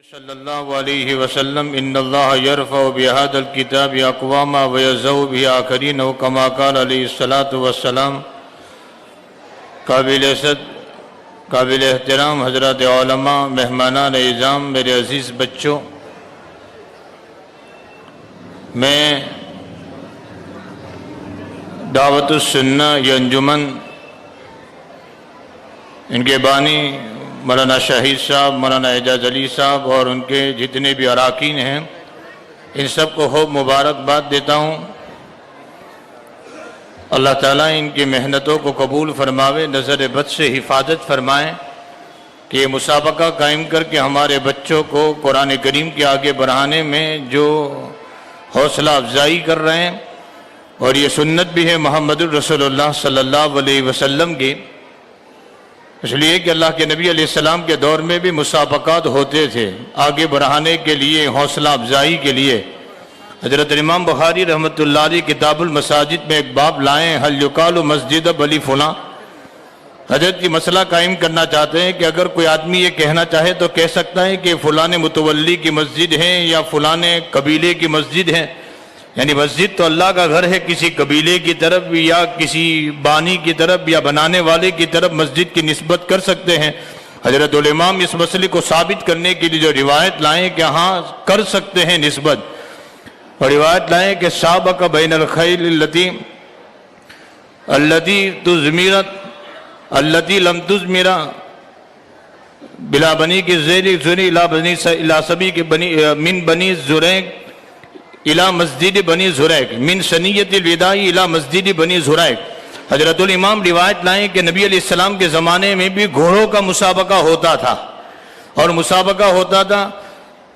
صلی اللہ علیہ وسلم ان اللہ یرفع بہذا الکتاب اقواما ویضع بہ آخرین کما قال علیہ الصلاۃ والسلام۔ قابل عزت، قابل احترام حضرات علماء، مہمانان اعظام، میرے عزیز بچوں، میں دعوت السنہ یہ انجمن، ان کے بانی مولانا شہید صاحب، مولانا اعجاز علی صاحب اور ان کے جتنے بھی اراکین ہیں، ان سب کو خوب مبارکباد دیتا ہوں۔ اللہ تعالیٰ ان کی محنتوں کو قبول فرماوے، نظر بد سے حفاظت فرمائے کہ یہ مسابقہ قائم کر کے ہمارے بچوں کو قرآن کریم کے آگے بڑھانے میں جو حوصلہ افزائی کر رہے ہیں، اور یہ سنت بھی ہے محمد الرسول اللہ صلی اللہ علیہ وسلم کی، اس لیے کہ اللہ کے نبی علیہ السلام کے دور میں بھی مسابقات ہوتے تھے آگے بڑھانے کے لیے، حوصلہ افزائی کے لیے۔ حضرت امام بخاری رحمۃ اللہ علیہ کتاب المساجد میں ایک باب لائیں، حل یقال مسجد بلی فلاں۔ حضرت یہ مسئلہ قائم کرنا چاہتے ہیں کہ اگر کوئی آدمی یہ کہنا چاہے تو کہہ سکتا ہے کہ فلاں متولی کی مسجد ہے یا فلاں قبیلے کی مسجد ہے، یعنی مسجد تو اللہ کا گھر ہے، کسی قبیلے کی طرف یا کسی بانی کی طرف یا بنانے والے کی طرف مسجد کی نسبت کر سکتے ہیں۔ حضرت الامام اس مسئلے کو ثابت کرنے کے لیے جو روایت لائیں کہ ہاں کر سکتے ہیں نسبت، اور روایت لائیں کہ سابق بین الخیل التي لم تزمر بلا بنی کی زیری زنی الى سبی کے من بنی زریق الى مسجد بنی زریق من سنیت الوداع الى مسجد بنی زریق۔ حضرت الامام روایت لائیں کہ نبی علیہ السلام کے زمانے میں بھی گھوڑوں کا مسابقہ ہوتا تھا، اور مسابقہ ہوتا تھا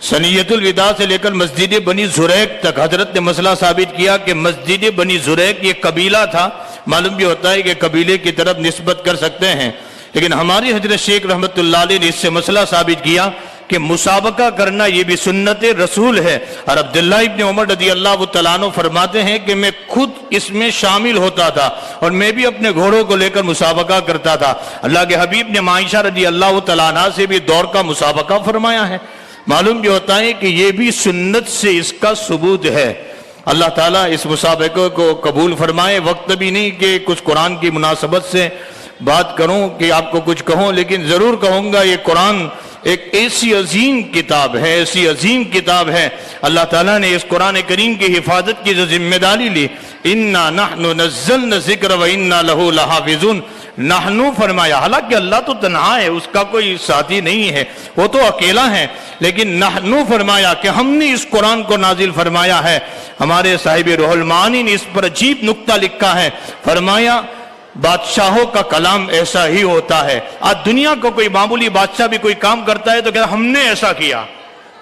سنیت الوداع سے لے کر مسجد بنی زریق تک۔ حضرت نے مسئلہ ثابت کیا کہ مسجد بنی زریق یہ قبیلہ تھا، معلوم بھی ہوتا ہے کہ قبیلے کی طرف نسبت کر سکتے ہیں، لیکن ہماری حضرت شیخ رحمۃ اللہ علیہ نے اس سے مسئلہ ثابت کیا کہ مسابقہ کرنا یہ بھی سنت رسول ہے۔ اور عبداللہ ابن عمر رضی اللہ تعالیٰ عنہ فرماتے ہیں کہ میں خود اس میں شامل ہوتا تھا اور میں بھی اپنے گھوڑوں کو لے کر مسابقہ کرتا تھا۔ اللہ کے حبیب نے عائشہ رضی اللہ تعالیٰ عنہ سے بھی دوڑ کا مسابقہ فرمایا ہے۔ معلوم بھی ہوتا ہے کہ یہ بھی سنت سے اس کا ثبوت ہے۔ اللہ تعالیٰ اس مسابقے کو قبول فرمائے۔ وقت بھی نہیں کہ کچھ قرآن کی مناسبت سے بات کروں کہ آپ کو کچھ کہوں، لیکن ضرور کہوں گا یہ قرآن ایک ایسی عظیم کتاب ہے، ایسی عظیم کتاب ہے۔ اللہ تعالیٰ نے اس قرآن کریم کی حفاظت کی جو ذمہ داری لی، اِنَّا نَحْنُ نَزَّلْنَا الذِّكْرَ وَإِنَّا لَهُ لَحَافِظُونَ۔ نحنو فرمایا، حالانکہ اللہ تو تنہا ہے، اس کا کوئی ساتھی نہیں ہے، وہ تو اکیلا ہے، لیکن نحنو فرمایا کہ ہم نے اس قرآن کو نازل فرمایا ہے۔ ہمارے صاحب روح المعانی نے اس پر عجیب نکتہ لکھا ہے، فرمایا بادشاہوں کا کلام ایسا ہی ہوتا ہے۔ آج دنیا کو کوئی معمولی بادشاہ بھی کوئی کام کرتا ہے تو کہتا ہم نے ایسا کیا،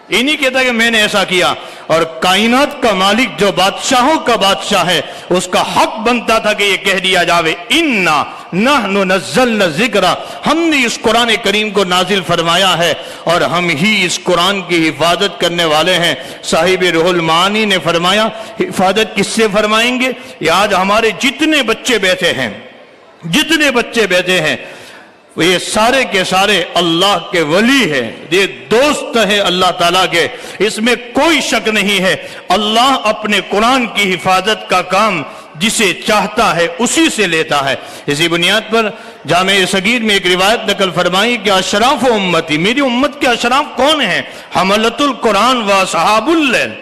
یہ نہیں کہتا کہ میں نے ایسا کیا۔ اور کائنات کا مالک جو بادشاہوں کا بادشاہ ہے، اس کا حق بنتا تھا کہ یہ کہہ دیا جاوے اِنَّا نَحْنُ نَزَّلْنَا الذِّكْرَ، ہم نے اس قرآن کریم کو نازل فرمایا ہے اور ہم ہی اس قرآن کی حفاظت کرنے والے ہیں۔ صاحب روح المعانی نے فرمایا حفاظت کس سے فرمائیں گے؟ یہ آج ہمارے جتنے بچے بیٹھے ہیں، جتنے بچے بیٹھے ہیں، یہ سارے کے سارے اللہ کے ولی ہیں، یہ دوست ہیں اللہ تعالیٰ کے، اس میں کوئی شک نہیں ہے۔ اللہ اپنے قرآن کی حفاظت کا کام جسے چاہتا ہے اسی سے لیتا ہے۔ اسی بنیاد پر جامع صغیر میں ایک روایت نقل فرمائی کہ اشراف امتی، میری امت کے اشراف کون ہیں؟ حملۃ القرآن و اصحاب اللیل،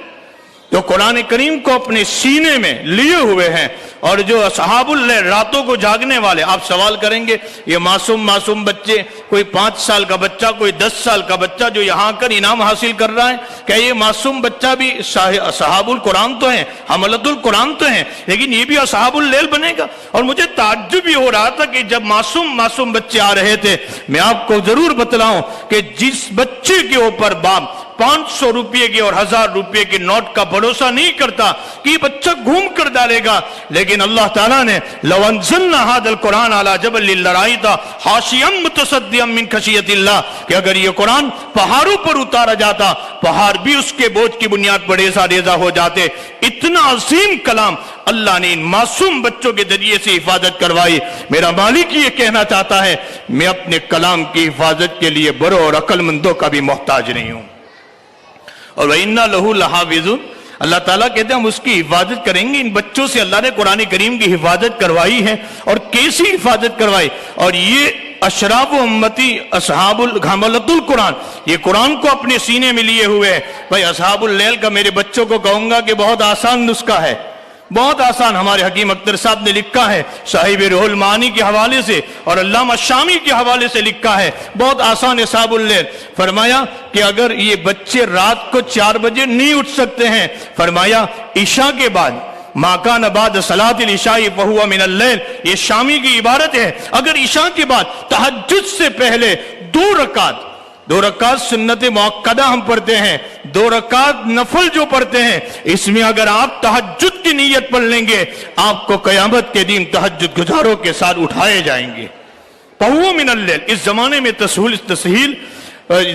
جو قرآن کریم کو اپنے سینے میں لیے ہوئے ہیں، اور جو اصحاب اللیل راتوں کو جاگنے والے۔ آپ سوال کریں گے یہ معصوم بچے، کوئی 5 سال کا بچہ، کوئی 10 سال کا بچہ جو یہاں کر انعام حاصل کر رہا ہے، کہ یہ معصوم بچہ بھی اصحاب القرآن تو ہیں، حملۃ القرآن تو ہیں، لیکن یہ بھی اصحاب اللیل بنے گا؟ اور مجھے تعجب بھی ہو رہا تھا کہ جب معصوم بچے آ رہے تھے، میں آپ کو ضرور بتلاؤں کہ جس بچے کے اوپر باپ 500 روپے کی اور 1000 روپے کی نوٹ کا بھروسہ نہیں کرتا کہ یہ بچہ گھوم کر ڈالے گا، لیکن اللہ تعالیٰ نے لو انزلنا هذا القرآن على جبل لرأيت خاشعا متصدعا من خشیۃ اللہ، کہ اگر یہ قرآن پہاڑوں پر اتارا جاتا، پہاڑ بھی اس کے بوجھ کی بنیاد پر ریزہ ہو جاتے۔ اتنا عظیم کلام اللہ نے ان معصوم بچوں کے ذریعے سے حفاظت کروائی۔ میرا مالک یہ کہنا چاہتا ہے میں اپنے کلام کی حفاظت کے لیے بڑوں اور عقل مندوں کا بھی محتاج نہیں ہوں۔ اور وَإِنَّا لَهُ لَحَافِظُونَ، اللہ تعالیٰ کہتے ہیں ہم اس کی حفاظت کریں گے۔ ان بچوں سے اللہ نے قرآن کریم کی حفاظت کروائی ہے، اور کیسی حفاظت کروائی؟ اور یہ اشراف امتی اصحاب حملۃ القرآن، یہ قرآن کو اپنے سینے میں لیے ہوئے ہیں۔ بھائی اصحاب اللیل کا میرے بچوں کو کہوں گا کہ بہت آسان نسخہ ہے، بہت آسان۔ ہمارے حکیم اختر صاحب نے لکھا ہے صاحب روح المعانی کے حوالے سے، اور علامہ شامی کے حوالے سے لکھا ہے، بہت آسان اصحاب اللیل۔ فرمایا کہ اگر یہ بچے رات کو 4 بجے نہیں اٹھ سکتے ہیں، فرمایا عشاء کے بعد ما کان بعد صلاۃ العشاء فہو من اللیل، یہ شامی کی عبارت ہے۔ اگر عشاء کے بعد تہجد سے پہلے 2 رکعت سنت مؤکدہ ہم پڑھتے ہیں، 2 رکعت نفل جو پڑھتے ہیں، اس میں اگر آپ تہجد کی نیت پڑھ لیں گے، آپ کو قیامت کے دن تہجد گزاروں کے ساتھ اٹھائے جائیں گے۔ فہو من اللیل، اس زمانے میں تسہیل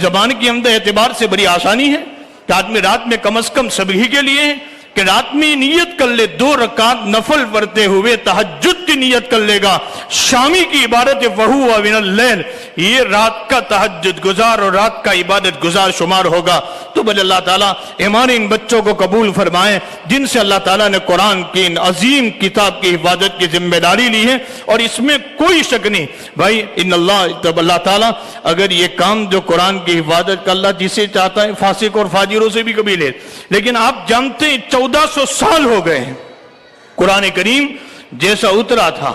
زبان کی عمدہ اعتبار سے بڑی آسانی ہے کہ آدمی رات میں کم از کم سبھی کے لیے ہے کہ رات میں نیت کر لے، 2 رکعت نفل پڑھتے ہوئے تہجد کی نیت کر لے گا۔ شامی کی عبارت فہو من اللیل، یہ رات کا تہجد گزار اور رات کا عبادت گزار شمار ہوگا۔ تو بھلے اللہ تعالیٰ ہمارے ان بچوں کو قبول فرمائے جن سے اللہ تعالیٰ نے قرآن کی ان عظیم کتاب کی حفاظت کی ذمہ داری لی ہے، اور اس میں کوئی شک نہیں بھائی ان اللہ تعالیٰ اگر یہ کام جو قرآن کی حفاظت کا اللہ جسے چاہتا ہے فاسق اور فاجروں سے بھی کبھی لے، لیکن آپ جانتے ہیں 1400 سال ہو گئے ہیں قرآن کریم جیسا اترا تھا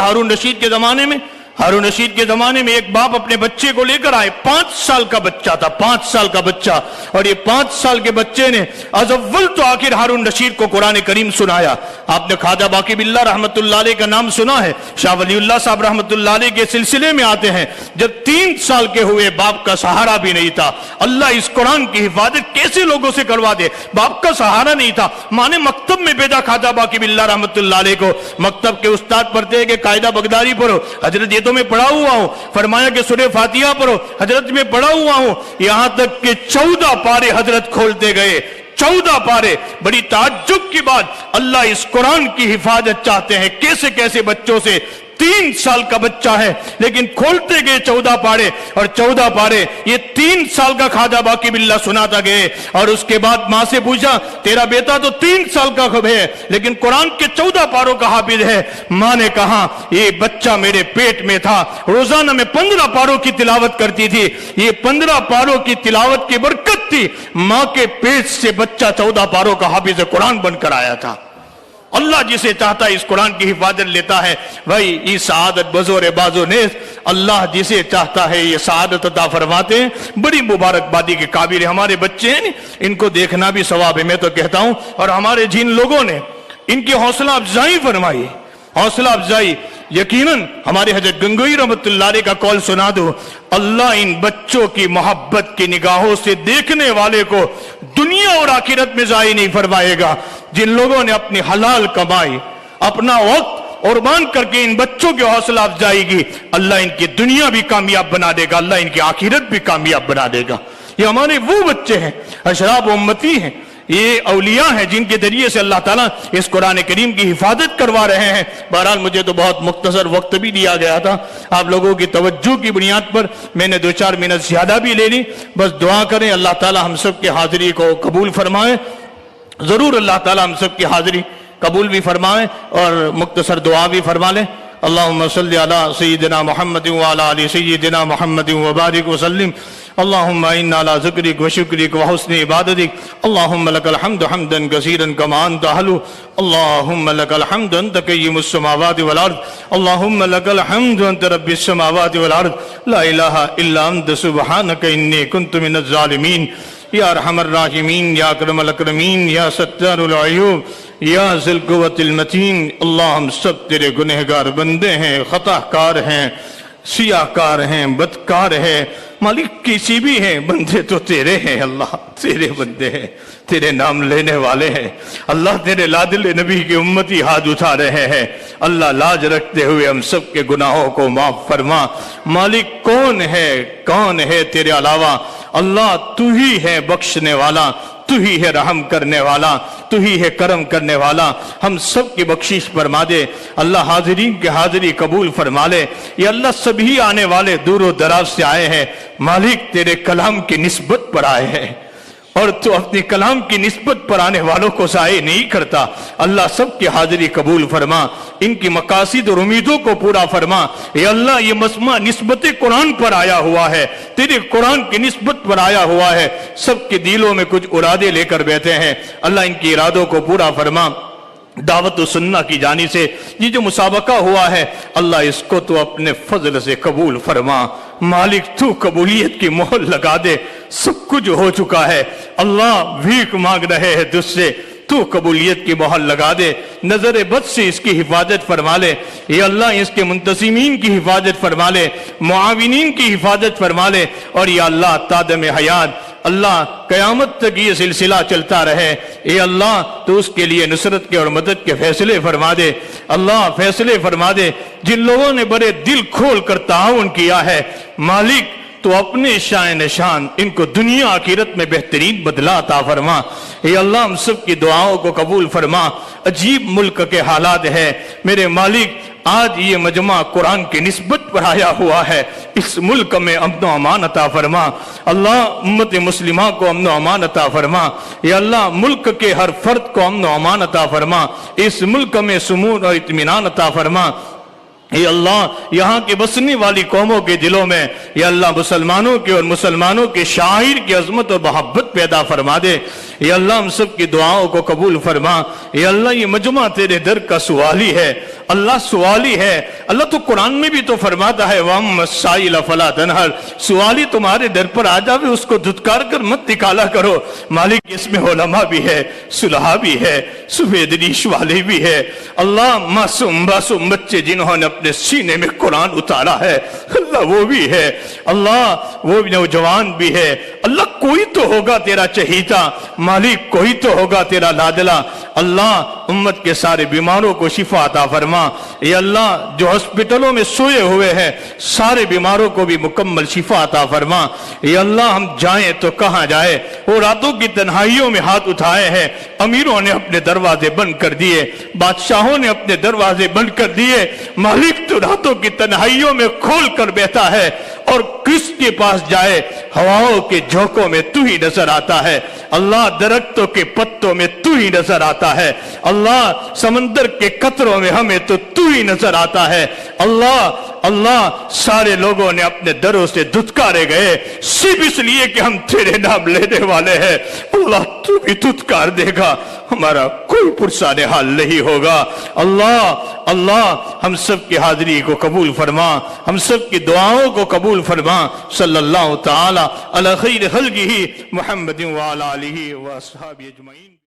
ہارون رشید کے زمانے میں۔ ہارون رشید کے زمانے میں ایک باپ اپنے بچے کو لے کر آئے، 5 سال کا بچہ تھا، 5 سال کا بچہ، اور یہ 5 سال کے بچے نے از اول تو آخر ہارون رشید کو قرآن کریم سنایا۔ آپ نے خواجہ باقی باللہ رحمت اللہ علیہ کا نام سنا ہے، شاہ ولی اللہ صاحب رحمت اللہ علیہ کے سلسلے میں آتے ہیں، جب 3 سال کے ہوئے باپ کا سہارا بھی نہیں تھا۔ اللہ اس قرآن کی حفاظت کیسے لوگوں سے کروا دے، باپ کا سہارا نہیں تھا، ماں نے مکتب میں بھیجا خواجہ باقی باللہ رحمت اللہ علیہ کو۔ مکتب کے استاد پڑھتے ہیں کہ قاعدہ بغدادی پڑھو، حضرت یہ تو میں پڑھا ہوا ہوں، فرمایا کہ سورہ فاتحہ پڑھو، حضرت میں پڑھا ہوا ہوں، یہاں تک کہ 14 پارے حضرت کھولتے گئے، 14 پارے۔ بڑی تعجب کی بات، اللہ اس قرآن کی حفاظت چاہتے ہیں کیسے کیسے بچوں سے۔ 3 سال کا بچہ ہے لیکن کھولتے گئے 14 پارے، اور 14 پارے یہ 3 سال کا خواجہ باقی باللہ سناتا گئے۔ اور اس کے بعد ماں سے پوچھا تیرا بیٹا تو 3 سال کا ہے لیکن قرآن کے 14 پاروں کا حافظ ہے۔ ماں نے کہا یہ بچہ میرے پیٹ میں تھا، روزانہ میں 15 پاروں کی تلاوت کرتی تھی، یہ 15 پاروں کی تلاوت کی برکت تھی، ماں کے پیٹ سے بچہ 14 پاروں کا حافظ قرآن بن کر آیا تھا۔ اللہ جسے چاہتا ہے اس قرآن کی حفاظت لیتا ہے۔ بھائی یہ سعادت بزور بازو نیز، اللہ جسے چاہتا ہے یہ سعادت عطا فرماتے ہیں۔ بڑی مبارکبادی کے قابل ہمارے بچے ہیں، ان کو دیکھنا بھی ثواب ہے، میں تو کہتا ہوں۔ اور ہمارے جن لوگوں نے ان کی حوصلہ افزائی فرمائی، حوصلہ افزائی، یقیناً ہمارے حضرت گنگوئی رحمت اللہ علیہ کا قول سنا دو، اللہ ان بچوں کی محبت کی نگاہوں سے دیکھنے والے کو دنیا اور آخرت میں ضائع نہیں فرمائے گا۔ جن لوگوں نے اپنی حلال کمائی، اپنا وقت قربان کر کے ان بچوں کی حوصلہ افزائی کی، اللہ ان کی دنیا بھی کامیاب بنا دے گا، اللہ ان کی آخرت بھی کامیاب بنا دے گا۔ یہ ہمارے وہ بچے ہیں، اشراف امتی ہیں، یہ اولیاء ہیں جن کے ذریعے سے اللہ تعالیٰ اس قرآن کریم کی حفاظت کروا رہے ہیں۔ بہرحال مجھے تو بہت مختصر وقت بھی دیا گیا تھا، آپ لوگوں کی توجہ کی بنیاد پر میں نے 2-4 منٹ زیادہ بھی لے لی۔ بس دعا کریں اللہ تعالیٰ ہم سب کی حاضری کو قبول فرمائے، ضرور اللہ تعالیٰ ہم سب کی حاضری قبول بھی فرمائے اور مختصر دعا بھی فرما لیں۔ اللہم صلی علی سیدنا محمد وعلی آل سیدنا محمد وبارک وسلم۔ اللہم انا علی ذکرک وشکرک وحسن عبادتک، اللہم لک الحمد حمدا کثیرا کما انت اہلہ، اللہم لک الحمد انت قیم السماوات والارض، اللہم لک الحمد انت رب السماوات والارض، لا الہ الا انت سبحانک انی کنت من الظالمین۔ یا ارحم الراحمین، یا اکرم الاکرمین، یا ستار العیوب، یا ذی القوۃ المتین۔ اللہ ہم سب تیرے گنہگار بندے ہیں، خطا کار ہیں، سیاہ کار ہیں، بدکار ہیں، مالک کسی بھی ہیں، بندے تو تیرے ہیں، اللہ تیرے بندے ہیں، تیرے نام لینے والے ہیں۔ اللہ تیرے لادل نبی کی امتی ہاتھ اٹھا رہے ہیں، اللہ لاج رکھتے ہوئے ہم سب کے گناہوں کو معاف فرما۔ مالک کون ہے تیرے علاوہ؟ اللہ تو ہی ہے بخشنے والا، تو ہی ہے رحم کرنے والا، تو ہی ہے کرم کرنے والا، ہم سب کی بخشش فرما دے۔ اللہ حاضرین کی حاضری قبول فرما لے۔ یہ اللہ سبھی آنے والے دور و دراز سے آئے ہیں، مالک تیرے کلام کی نسبت پر آئے ہیں، اور تو اپنے کلام کی نسبت پر آنے والوں کو ضائع نہیں کرتا۔ اللہ سب کی حاضری قبول فرما، ان کی مقاصد اور امیدوں کو پورا فرما۔ اے اللہ یہ مسمع نسبت قرآن پر آیا ہوا ہے، تیرے قرآن کی نسبت پر آیا ہوا ہے، سب کے دلوں میں کچھ ارادے لے کر بیٹھے ہیں، اللہ ان کی ارادوں کو پورا فرما۔ دعوت و سنہ کی جانب سے یہ جو مسابقہ ہوا ہے اللہ اس کو تو اپنے فضل سے قبول فرما۔ مالک تو قبولیت کی مہر لگا دے، سب کچھ ہو چکا ہے، اللہ بھیک مانگ رہے ہیں تجھ سے، تو قبولیت کی مہر لگا دے، نظر بد سے اس کی حفاظت فرما لے، یہ اللہ اس کے منتظمین کی حفاظت فرما لے، معاونین کی حفاظت فرما لے، اور یا اللہ تادم حیات اللہ قیامت تک یہ سلسلہ چلتا رہے۔ اے اللہ تو اس کے لیے نصرت کے اور مدد کے فیصلے فرما دے، اللہ فیصلے فرما دے۔ جن لوگوں نے بڑے دل کھول کر تعاون کیا ہے مالک تو اپنے شان نشان ان کو دنیا آخرت میں بہترین بدلہ عطا فرما۔ اے اللہ ہم سب کی دعاؤں کو قبول فرما۔ عجیب ملک کے حالات ہے میرے مالک، آج یہ مجمع قرآن کی نسبت پر آیا ہوا ہے، اس ملک میں امن و امان عطا فرما۔ اللہ امت مسلمہ کو امن و امان عطا فرما۔ یا اللہ ملک کے ہر فرد کو امن و امان عطا فرما، اس ملک میں سمون اور اطمینان عطا فرما۔ اے اللہ یہاں کے بسنے والی قوموں کے دلوں میں یا اللہ مسلمانوں کے اور مسلمانوں کے شاعر کی عظمت اور محبت پیدا فرما دے۔ یا اللہ ہم سب کی دعاؤں کو قبول فرما۔ یا اللہ یہ مجمع تیرے در کا سوالی ہے، اللہ سوالی ہے، اللہ تو قرآن میں بھی تو فرماتا ہے وَأَمَّا السَّائِلَ فَلَا تَنْهَرْ، سوالی تمہارے در پر آ جاوے اس کو دھتکار کر مت نکالا کرو۔ مالک اس میں علماء بھی ہے، صلحاء بھی ہے، سفیدریش والے بھی ہے، اللہ معصوم بچے جنہوں نے اپنے سینے میں قرآن اتارا ہے اللہ وہ بھی ہے، اللہ وہ نوجوان بھی ہے، اللہ کوئی تو ہوگا تیرا چہیتا مالک، کوئی تو ہوگا تیرا لادلہ۔ اللہ امت کے سارے بیماروں کو شفا عطا فرما۔ اے اللہ جو ہسپتالوں میں سوئے ہوئے ہیں سارے بیماروں کو بھی مکمل شفا عطا فرما۔ اے اللہ ہم جائیں تو کہاں جائے، وہ راتوں کی تنہائیوں میں ہاتھ اٹھائے ہیں، امیروں نے اپنے دروازے بند کر دیے، بادشاہوں نے اپنے دروازے بند کر دیے، مالک تو راتوں کی تنہائیوں میں کھول کر بیٹھا ہے، اور کس کے پاس جائے ہواؤں کے جھونکوں میں تو ہی نظر آتا ہے، اللہ درختوں کے پتوں میں تو ہی نظر آتا ہے، اللہ سمندر کے قطروں میں ہمیں تو ہی نظر آتا ہے، اللہ سارے لوگوں نے اپنے دروں سے دھتکارے گئے صرف اس لیے کہ ہم تیرے نام لینے والے ہیں، اللہ تو بھی دھتکار دے گا، ہمارا کوئی پرسان حال نہیں ہوگا۔ اللہ ہم سب کی حاضری کو قبول فرما، ہم سب کی دعاؤں کو قبول فرما۔ صلی اللہ تعالی علی خیر خلقہ محمد وعلی آلہ واصحابہ اجمعین۔